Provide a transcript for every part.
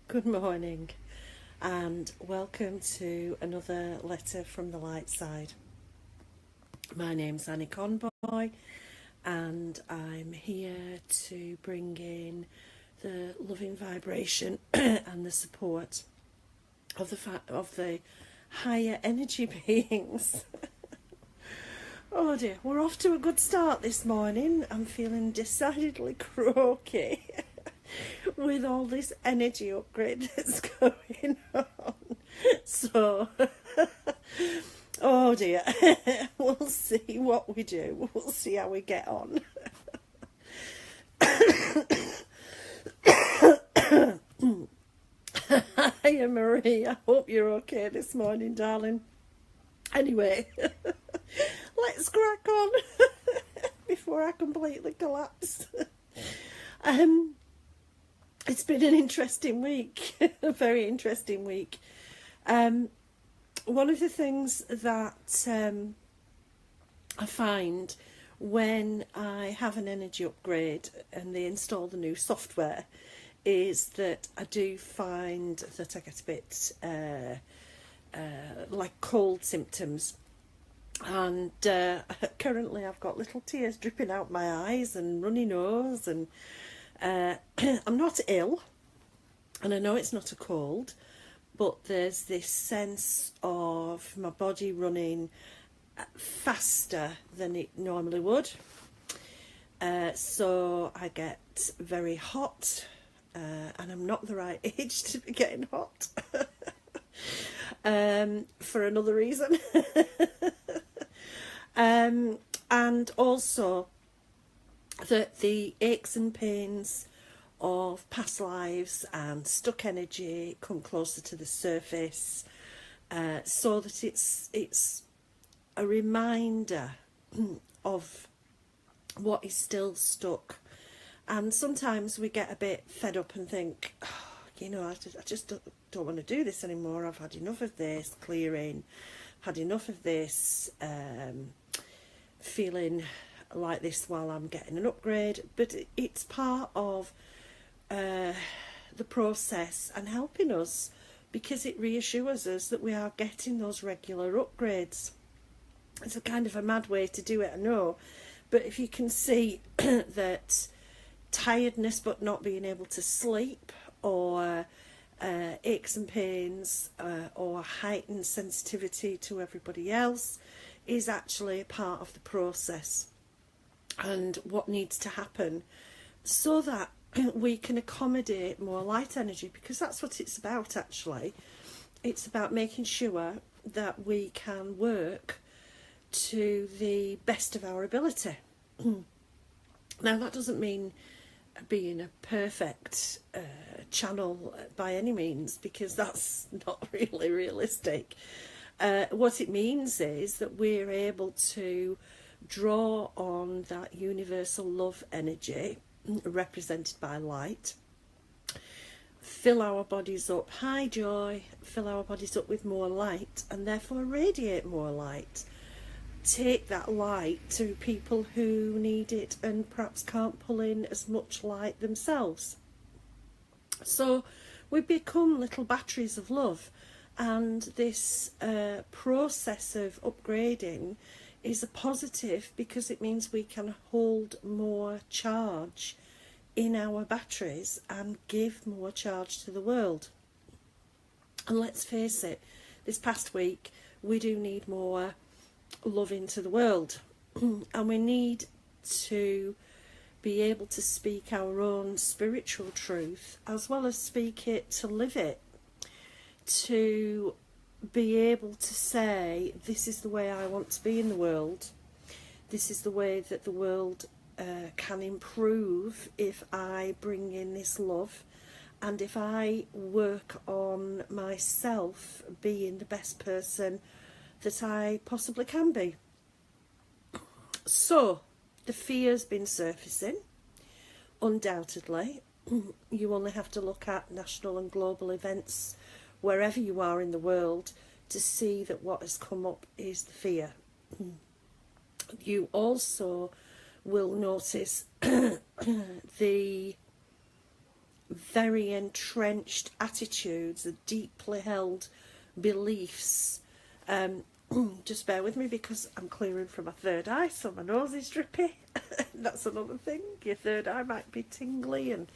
Good morning, and welcome to another letter from the light side. My name's Annie Conboy, and I'm here to bring in the loving vibration and the support of the higher energy beings. Oh dear, we're off to a good start this morning. I'm feeling decidedly croaky with all this energy upgrade that's going on. So, oh dear, we'll see what we do. We'll see how we get on. Hiya, Marie. I hope you're okay this morning, darling. Anyway, let's crack on before I completely collapse. It's been an interesting week, a very interesting week. One of the things that I find when I have an energy upgrade and they install the new software is that I do find that I get a bit like cold symptoms. And currently I've got little tears dripping out my eyes and runny nose, and I'm not ill, and I know it's not a cold, but there's this sense of my body running faster than it normally would. So I get very hot, and I'm not the right age to be getting hot. For another reason. And also that the aches and pains of past lives and stuck energy come closer to the surface, so that it's a reminder of what is still stuck. And sometimes we get a bit fed up and think, oh, I just don't want to do this anymore. I've had enough of this clearing, had enough of this feeling like this while I'm getting an upgrade. But it's part of the process and helping us, because it reassures us that we are getting those regular upgrades. It's a kind of a mad way to do it, I know, but if you can see that tiredness but not being able to sleep, or aches and pains, or heightened sensitivity to everybody else, is actually a part of the process and what needs to happen so that we can accommodate more light energy, because that's what it's about actually. It's about making sure that we can work to the best of our ability. Now that doesn't mean being a perfect channel by any means, because that's not really realistic. What it means is that we're able to draw on that universal love energy represented by light, fill our bodies up, high joy, fill our bodies up with more light, and therefore radiate more light. Take that light to people who need it and perhaps can't pull in as much light themselves. So we become little batteries of love, and this process of upgrading is a positive, because it means we can hold more charge in our batteries and give more charge to the world. And let's face it, this past week we do need more love into the world, and we need to be able to speak our own spiritual truth as well as speak it to live it, to be able to say, this is the way I want to be in the world, this is the way that the world can improve if I bring in this love, and if I work on myself being the best person that I possibly can be. So the fear's been surfacing, undoubtedly. You only have to look at national and global events wherever you are in the world to see that what has come up is the fear. You also will notice the very entrenched attitudes, the deeply held beliefs. Just bear with me because I'm clearing from my third eye, so my nose is drippy. That's another thing. Your third eye might be tingly, and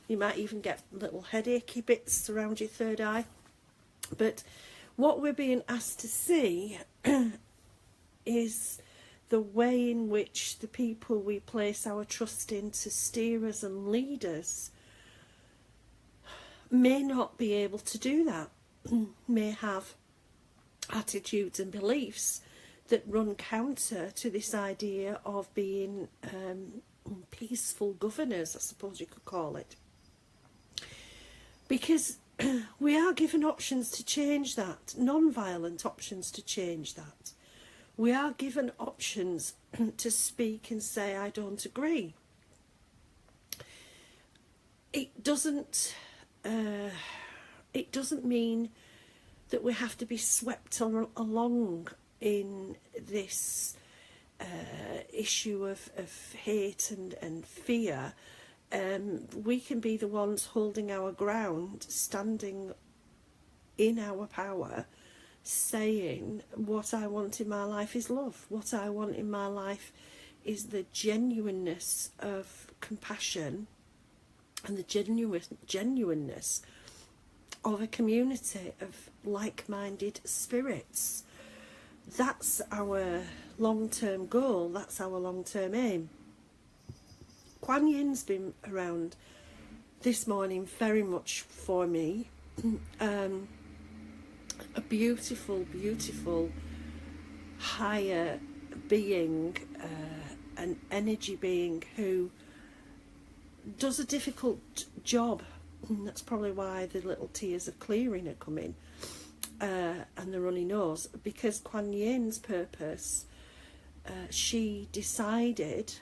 you might even get little headachy bits around your third eye. But what we're being asked to see is the way in which the people we place our trust in to steer us and lead us may not be able to do that, may have attitudes and beliefs that run counter to this idea of being peaceful governors, I suppose you could call it. Because we are given options to change that, non-violent options to change that. We are given options to speak and say, I don't agree. It doesn't mean that we have to be swept along in this issue of hate and fear. We can be the ones holding our ground, standing in our power, saying what I want in my life is love. What I want in my life is the genuineness of compassion and the genuineness of a community of like-minded spirits. That's our long-term goal, that's our long-term aim. Kuan Yin's been around this morning very much for me. A beautiful, beautiful higher being, an energy being who does a difficult job. That's probably why the little tears of clearing are coming, and the runny nose, because Kuan Yin's purpose, she decided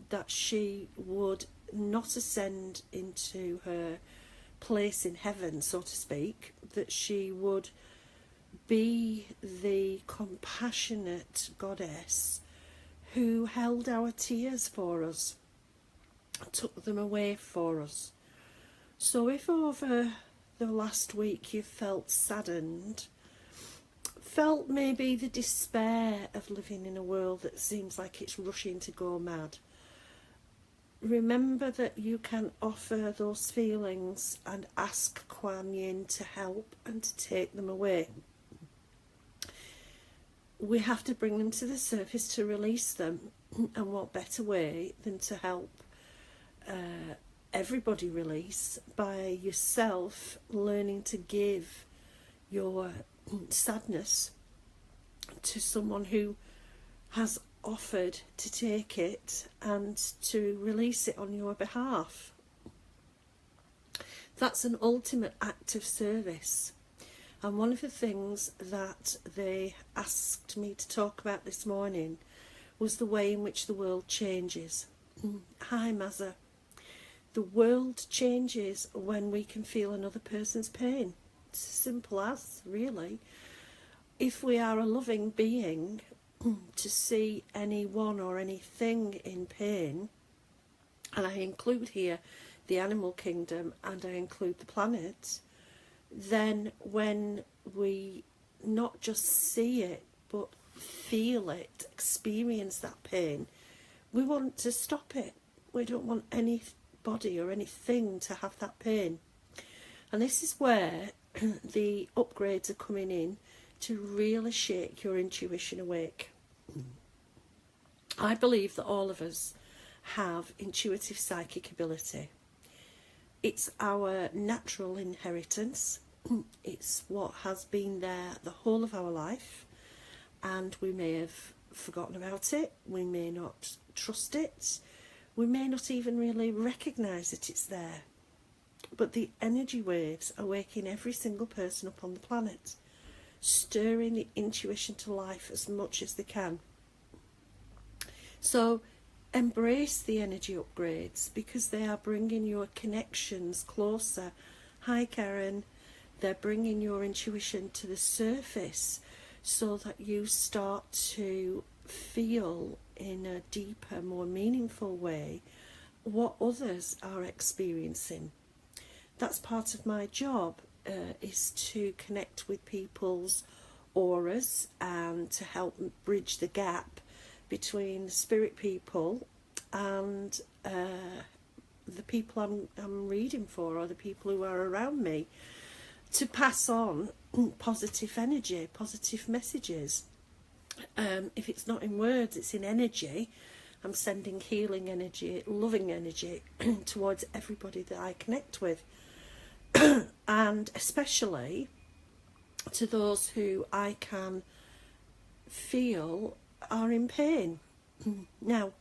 that she would not ascend into her place in heaven, so to speak, that she would be the compassionate goddess who held our tears for us, took them away for us. So if over the last week you felt saddened, felt maybe the despair of living in a world that seems like it's rushing to go mad, remember that you can offer those feelings and ask Kuan Yin to help and to take them away. We have to bring them to the surface to release them, and what better way than to help everybody release by yourself learning to give your sadness to someone who has offered to take it and to release it on your behalf. That's an ultimate act of service. And one of the things that they asked me to talk about this morning was the way in which the world changes. Hi, Mazza. The world changes when we can feel another person's pain. It's as simple as, really. If we are a loving being, to see anyone or anything in pain, and I include here the animal kingdom and I include the planet, then when we not just see it but feel it, experience that pain, we want to stop it. We don't want anybody or anything to have that pain. And this is where the upgrades are coming in to really shake your intuition awake. I believe that all of us have intuitive psychic ability. It's our natural inheritance. It's what has been there the whole of our life, and we may have forgotten about it, we may not trust it, we may not even really recognise that it's there. But the energy waves are waking every single person up on the planet, stirring the intuition to life as much as they can. So embrace the energy upgrades, because they are bringing your connections closer. Hi, Karen. They're bringing your intuition to the surface so that you start to feel in a deeper, more meaningful way what others are experiencing. that's part of my job, is to connect with people's auras and to help bridge the gap between the spirit people and the people I'm reading for, or the people who are around me, to pass on positive energy, positive messages. If it's not in words, it's in energy. I'm sending healing energy, loving energy towards everybody that I connect with. And especially to those who I can feel are in pain. Now,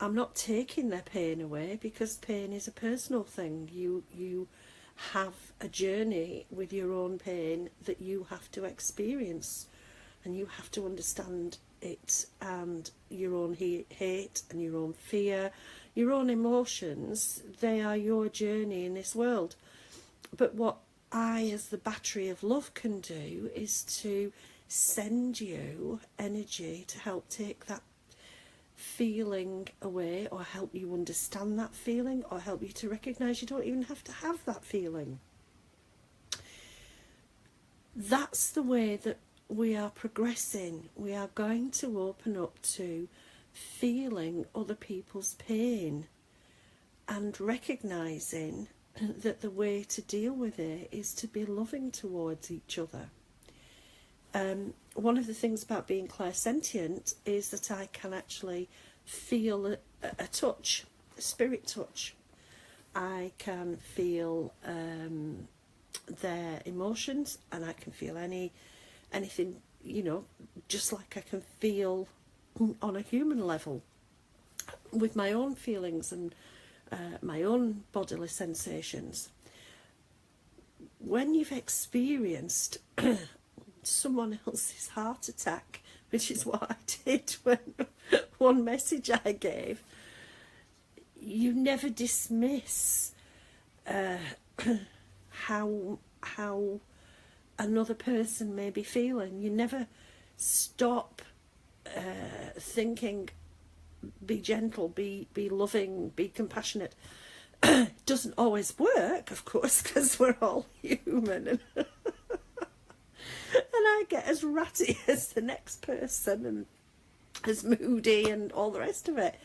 I'm not taking their pain away, because pain is a personal thing. You have a journey with your own pain that you have to experience, and you have to understand it, and your own hate and your own fear, your own emotions. They are your journey in this world. But what I, as the battery of love, can do is to send you energy to help take that feeling away, or help you understand that feeling, or help you to recognise you don't even have to have that feeling. That's the way that we are progressing. We are going to open up to feeling other people's pain and recognising that the way to deal with it is to be loving towards each other. One of the things about being clairsentient is that I can actually feel a touch, a spirit touch. I can feel their emotions, and I can feel anything, you know, just like I can feel on a human level with my own feelings and my own bodily sensations. When you've experienced someone else's heart attack, which is what I did when one message I gave, you never dismiss how another person may be feeling. You never stop thinking, be gentle, be loving, be compassionate. It doesn't always work, of course, because we're all human, and I get as ratty as the next person, and as moody, and all the rest of it.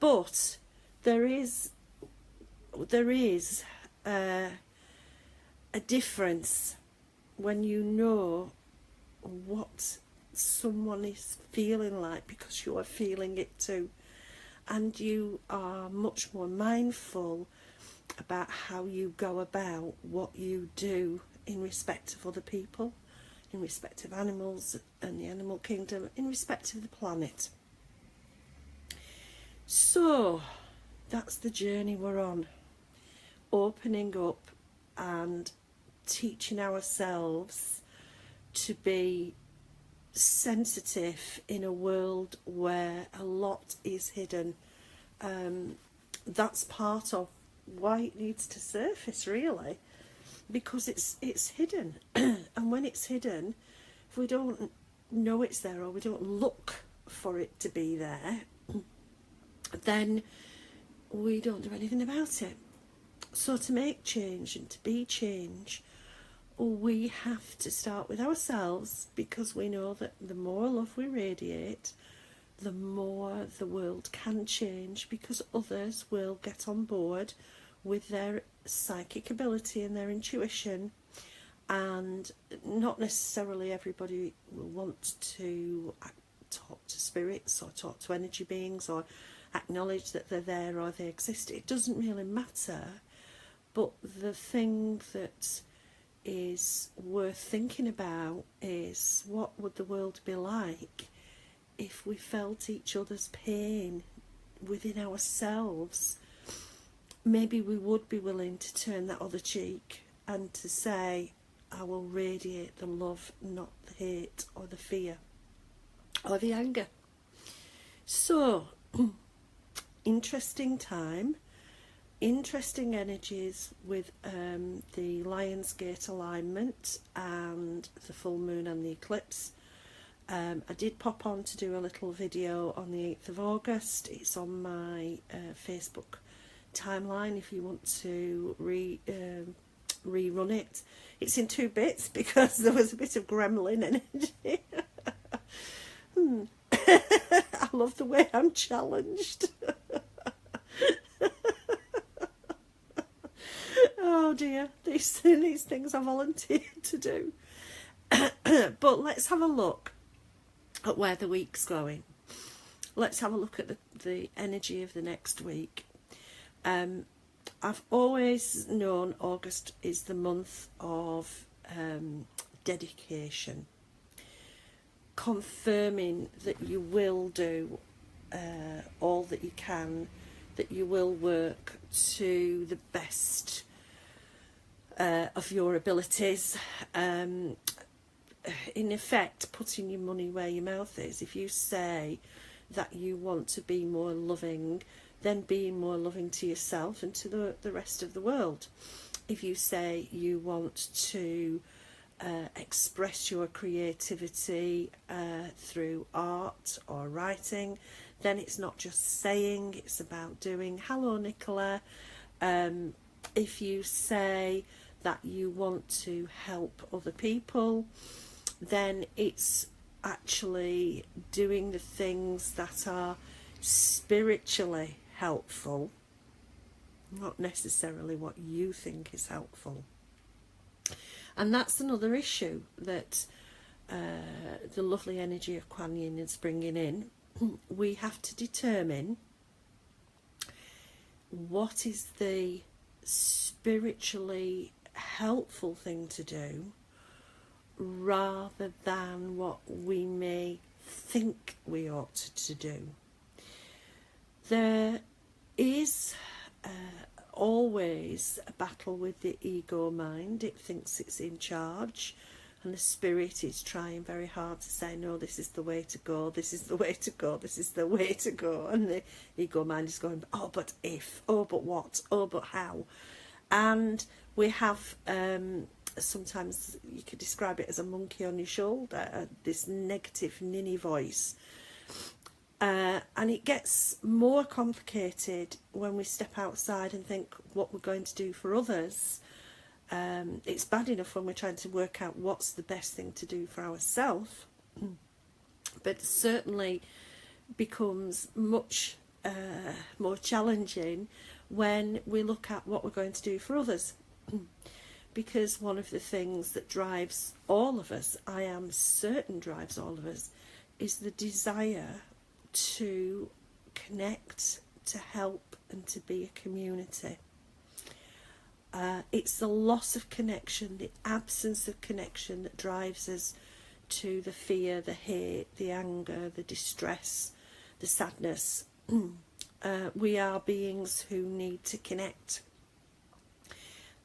But there is a difference when you know what someone is feeling like, because you are feeling it too, and you are much more mindful about how you go about what you do in respect of other people, in respect of animals and the animal kingdom, in respect of the planet. So that's the journey we're on, opening up and teaching ourselves to be sensitive in a world where a lot is hidden. That's part of why it needs to surface, really, because it's hidden. And when it's hidden, if we don't know it's there, or we don't look for it to be there, then we don't do anything about it. So to make change and to be change, we have to start with ourselves, because we know that the more love we radiate, the more the world can change, because others will get on board with their psychic ability and their intuition. And not necessarily everybody will want to talk to spirits or talk to energy beings or acknowledge that they're there or they exist. It doesn't really matter. But the thing that is worth thinking about is, what would the world be like if we felt each other's pain within ourselves? Maybe we would be willing to turn that other cheek and to say, I will radiate the love, not the hate or the fear or the anger. So, interesting time. Interesting energies with the Lionsgate alignment and the full moon and the eclipse. I did pop on to do a little video on the 8th of August. It's on my Facebook timeline if you want to rerun it. It's in 2 bits because there was a bit of gremlin energy. I love the way I'm challenged. Oh dear, these things I volunteered to do. But let's have a look at where the week's going. Let's have a look at the energy of the next week. I've always known August is the month of dedication, confirming that you will do all that you can, that you will work to the best of your abilities. In effect, putting your money where your mouth is. If you say that you want to be more loving, then being more loving to yourself and to the rest of the world. If you say you want to express your creativity through art or writing, then it's not just saying, it's about doing. Hello, Nicola. If you say that you want to help other people, then it's actually doing the things that are spiritually helpful, not necessarily what you think is helpful. And that's another issue that the lovely energy of Kuan Yin is bringing in. We have to determine what is the spiritually helpful thing to do, rather than what we may think we ought to do. There is always a battle with the ego mind. It thinks it's in charge, and the spirit is trying very hard to say, no, this is the way to go, this is the way to go, this is the way to go. And the ego mind is going, oh, but if, oh, but what, oh, but how. And we have, sometimes you could describe it as a monkey on your shoulder, this negative ninny voice. And it gets more complicated when we step outside and think what we're going to do for others. It's bad enough when we're trying to work out what's the best thing to do for ourselves, but it certainly becomes much more challenging when we look at what we're going to do for others. Because one of the things that drives all of us, I am certain drives all of us, is the desire to connect, to help, and to be a community. It's the loss of connection, the absence of connection, that drives us to the fear, the hate, the anger, the distress, the sadness. We are beings who need to connect.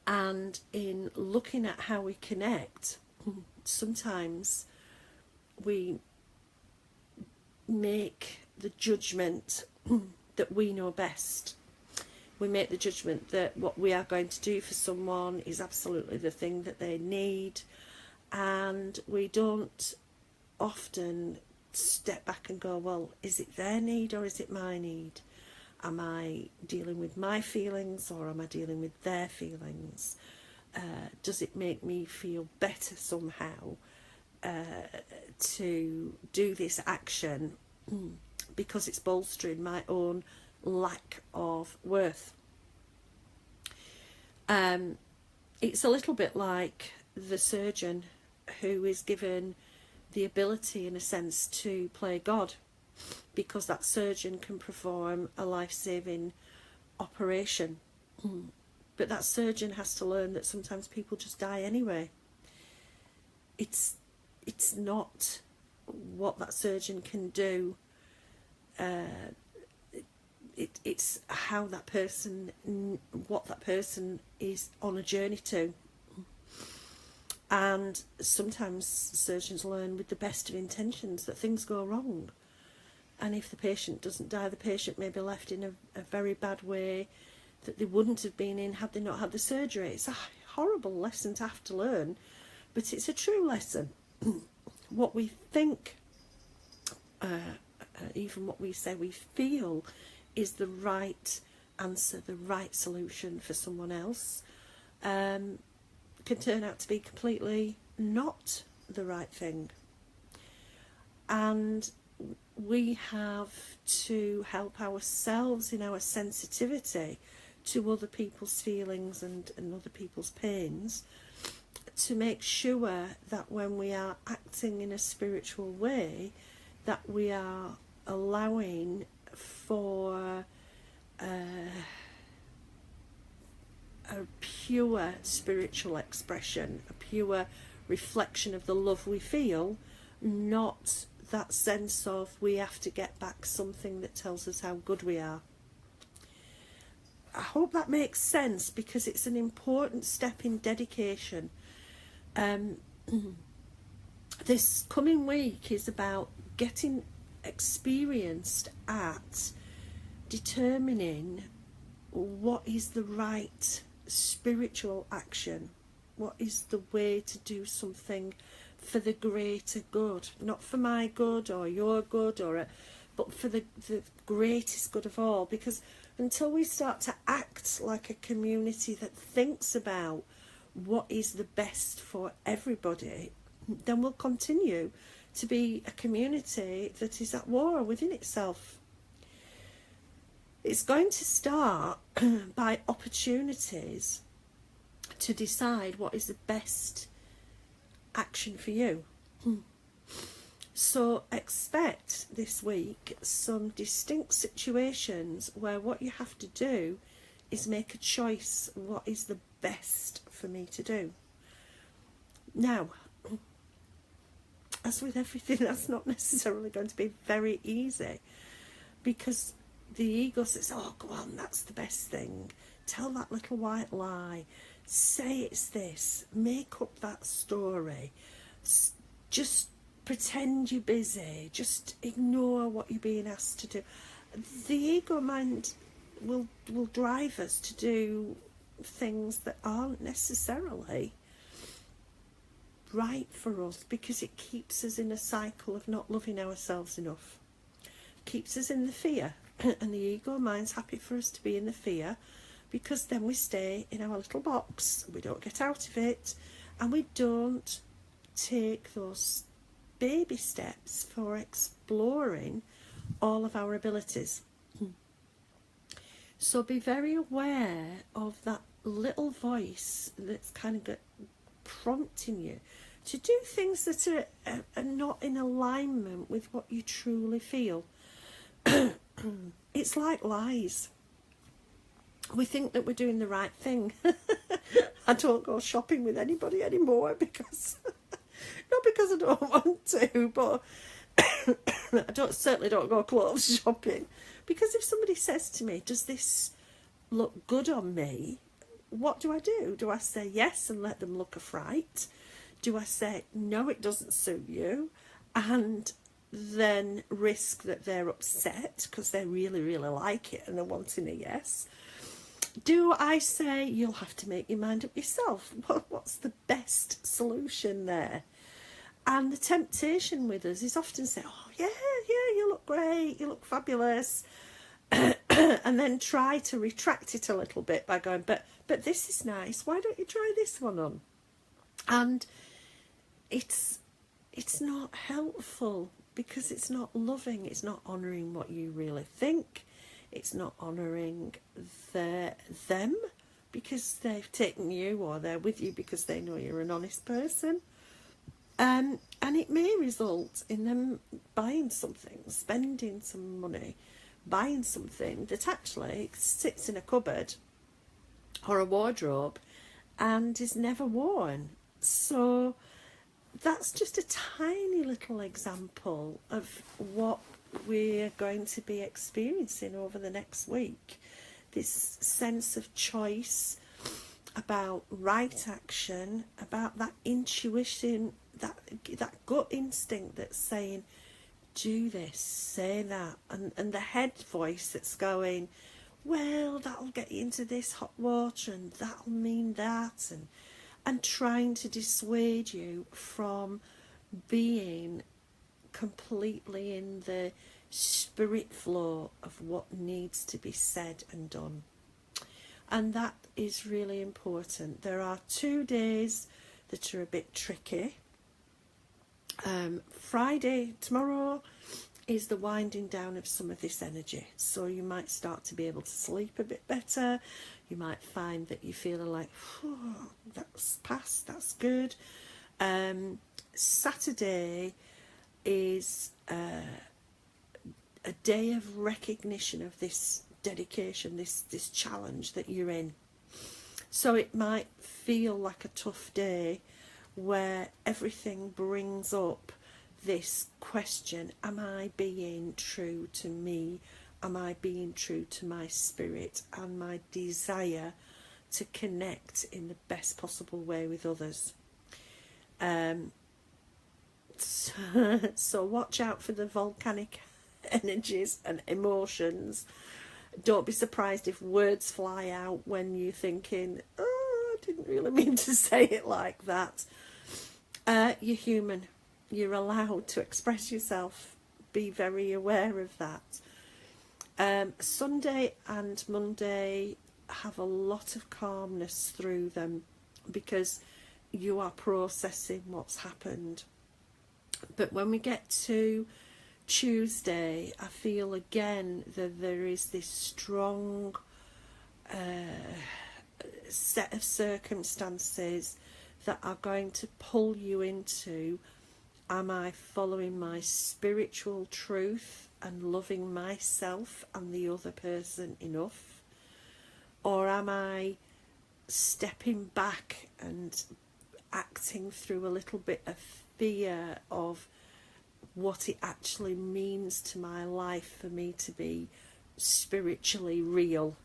And in looking at how we connect, sometimes we make the judgment that we know best. We make the judgment that what we are going to do for someone is absolutely the thing that they need, and we don't often step back and go, well, is it their need or is it my need? Am I dealing with my feelings or am I dealing with their feelings? Does it make me feel better somehow to do this action because it's bolstering my own lack of worth? It's a little bit like the surgeon who is given the ability, in a sense, to play God, because that surgeon can perform a life-saving operation. But that surgeon has to learn that sometimes people just die anyway. It's not what that surgeon can do. It's how that person, what that person is on a journey to. And sometimes surgeons learn with the best of intentions that things go wrong. And if the patient doesn't die, the patient may be left in a very bad way that they wouldn't have been in had they not had the surgery. It's a horrible lesson to have to learn, but it's a true lesson. What we think, even what we say we feel, is the right answer, the right solution for someone else, can turn out to be completely not the right thing. And we have to help ourselves in our sensitivity to other people's feelings and other people's pains, to make sure that when we are acting in a spiritual way, that we are allowing for a pure spiritual expression, a pure reflection of the love we feel, not that sense of we have to get back something that tells us how good we are. I hope that makes sense, because it's an important step in dedication. This coming week is about getting experienced at determining what is the right spiritual action, what is the way to do something for the greater good, not for my good or your good, but for the greatest good of all. Because until we start to act like a community that thinks about what is the best for everybody, then we'll continue to be a community that is at war within itself. It's going to start by opportunities to decide what is the best action for you. So expect this week some distinct situations where what you have to do is make a choice. What is the best for me to do? Now, as with everything, that's not necessarily going to be very easy, because the ego says, oh, go on, that's the best thing. Tell that little white lie. Say it's this. Make up that story. Just pretend you're busy. Just ignore what you're being asked to do. The ego mind will drive us to do things that aren't necessarily right for us, because it keeps us in a cycle of not loving ourselves enough. Keeps us in the fear. And the ego mind's happy for us to be in the fear, because then we stay in our little box, we don't get out of it, and we don't take those baby steps for exploring all of our abilities. So be very aware of that little voice that's kind of prompting you to do things that are not in alignment with what you truly feel. It's like lies. We think that we're doing the right thing. I don't go shopping with anybody anymore, because not because I don't want to, but I certainly don't go clothes shopping, because if somebody says to me, does this look good on me, what do? Do I say yes and let them look a fright? Do I say no, it doesn't suit you, and then risk that they're upset because they really, really like it and they're wanting a yes? Do I say you'll have to make your mind up yourself? What's the best solution there? And the temptation with us is often say, oh yeah, you look great, you look fabulous, and then try to retract it a little bit by going, but this is nice, why don't you try this one on? And it's not helpful, because it's not loving, it's not honouring what you really think, it's not honouring them because they've taken you, or they're with you because they know you're an honest person. And it may result in them buying something, spending some money, buying something that actually sits in a cupboard or a wardrobe and is never worn. So that's just a tiny little example of what we're going to be experiencing over the next week. This sense of choice, about right action, about that intuition, that gut instinct that's saying, do this, say that, and the head voice that's going, well, that'll get you into this hot water, and that'll mean that, and trying to dissuade you from being completely in the spirit flow of what needs to be said and done. And that is really important. There are 2 days that are a bit tricky. Friday, tomorrow, is the winding down of some of this energy. So you might start to be able to sleep a bit better. You might find that you feel like, oh, that's past, that's good. Saturday is a day of recognition of this dedication, this challenge that you're in. So it might feel like a tough day where everything brings up this question: am I being true to me? Am I being true to my spirit and my desire to connect in the best possible way with others? So watch out for the volcanic energies and emotions. Don't be surprised if words fly out when you're thinking, oh, I didn't really mean to say it like that. You're human. You're allowed to express yourself. Be very aware of that. Sunday and Monday have a lot of calmness through them because you are processing what's happened. But when we get to Tuesday, I feel again that there is this strong set of circumstances that are going to pull you into: am I following my spiritual truth and loving myself and the other person enough? Or am I stepping back and acting through a little bit of fear of what it actually means to my life for me to be spiritually real?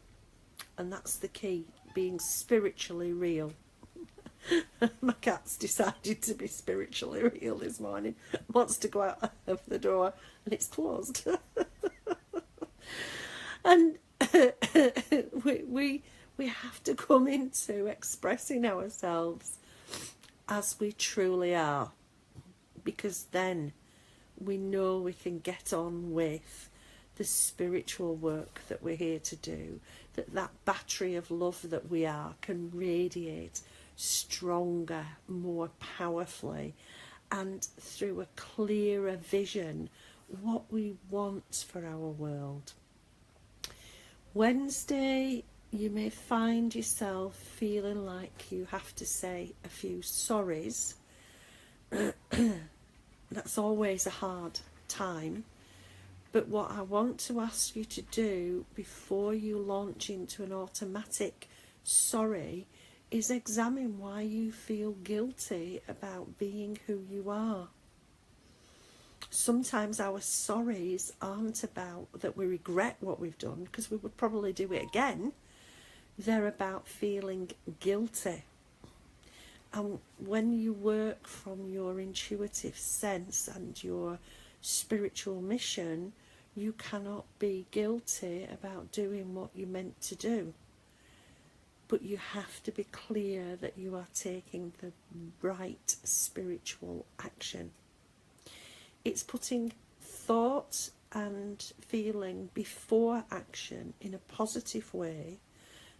And that's the key, being spiritually real. My cat's decided to be spiritually real this morning. Wants to go out of the door and it's closed. And we have to come into expressing ourselves as we truly are, because then we know we can get on with the spiritual work that we're here to do, that battery of love that we are can radiate stronger, more powerfully, and through a clearer vision what we want for our world. Wednesday, you may find yourself feeling like you have to say a few sorries. That's always a hard time. But what I want to ask you to do before you launch into an automatic sorry is examine why you feel guilty about being who you are. Sometimes our sorries aren't about that we regret what we've done, because we would probably do it again. They're about feeling guilty. And when you work from your intuitive sense and your spiritual mission, you cannot be guilty about doing what you meant to do. But you have to be clear that you are taking the right spiritual action. It's putting thought and feeling before action in a positive way,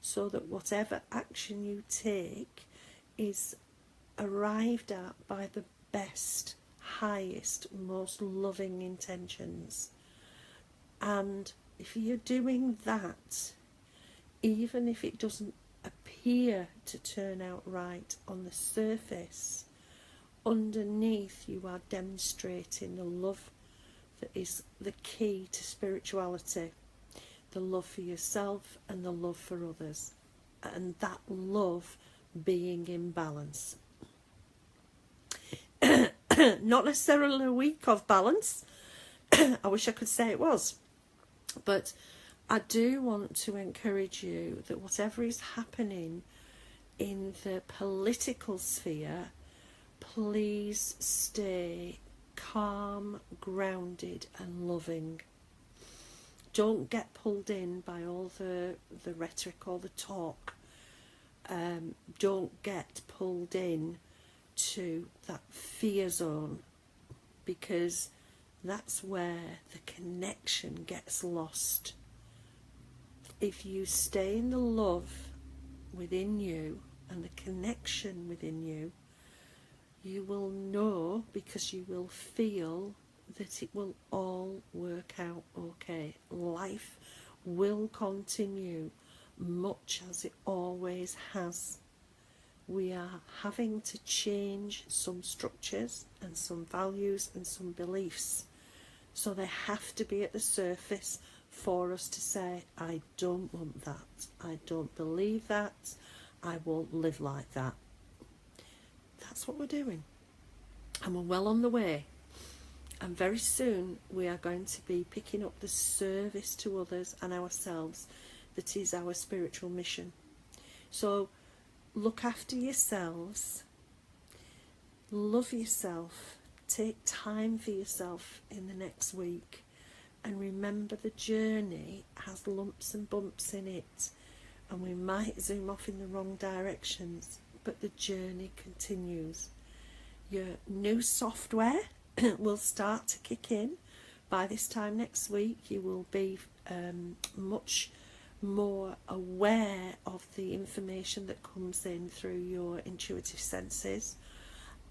so that whatever action you take is arrived at by the best, highest, most loving intentions. And if you're doing that, even if it doesn't appear to turn out right on the surface, underneath you are demonstrating the love that is the key to spirituality, the love for yourself and the love for others, and that love being in balance. Not necessarily a week of balance. I wish I could say it was, but I do want to encourage you that whatever is happening in the political sphere, please stay calm, grounded and loving. Don't get pulled in by all the rhetoric or the talk. Don't get pulled in to that fear zone, because that's where the connection gets lost. If you stay in the love within you and the connection within you, you will know, because you will feel that it will all work out okay. Life will continue much as it always has. We are having to change some structures and some values and some beliefs. So they have to be at the surface for us to say, I don't want that, I don't believe that, I won't live like that. That's what we're doing. And we're well on the way. And very soon we are going to be picking up the service to others and ourselves that is our spiritual mission. So look after yourselves, love yourself, take time for yourself in the next week, and remember the journey has lumps and bumps in it, and we might zoom off in the wrong directions, but the journey continues. Your new software will start to kick in by this time next week. You will be much more aware of the information that comes in through your intuitive senses,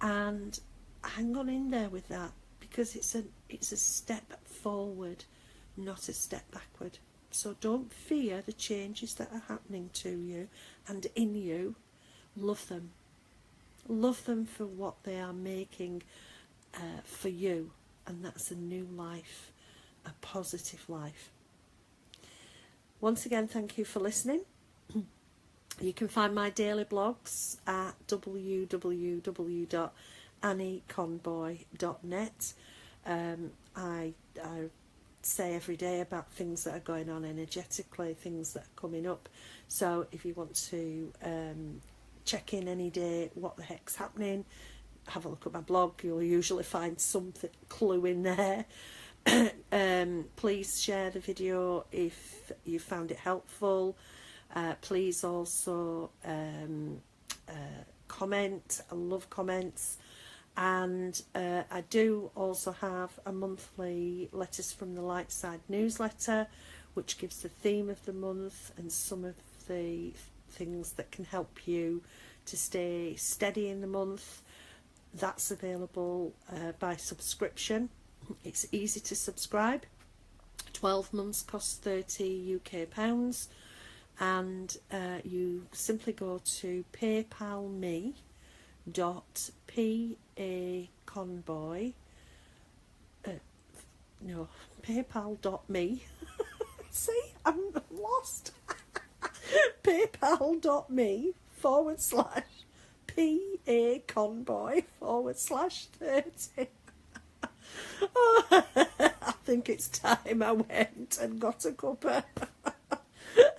and hang on in there with that, because it's a step forward, not a step backward. So don't fear the changes that are happening to you and in you. Love them. Love them for what they are making for you, and that's a new life, a positive life. Once again, thank you for listening. You can find my daily blogs at www.annieconboy.net. I say every day about things that are going on energetically, things that are coming up. So if you want to check in any day, what the heck's happening, have a look at my blog. You'll usually find something, clue in there. Please share the video if you found it helpful. Please also comment. I love comments. And I do also have a monthly Letters from the Light Side newsletter, which gives the theme of the month and some of the things that can help you to stay steady in the month. That's available by subscription. It's easy to subscribe. 12 months costs 30 UK pounds, and you simply go to paypal.me. paypal.me. See, I'm lost. paypal.me/PA/Conboy/30. Oh, I think it's time I went and got a cuppa.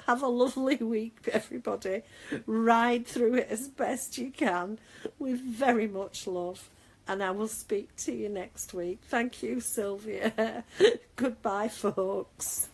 Have a lovely week, everybody. Ride through it as best you can with very much love, and I will speak to you next week. Thank you, Sylvia. Goodbye, folks.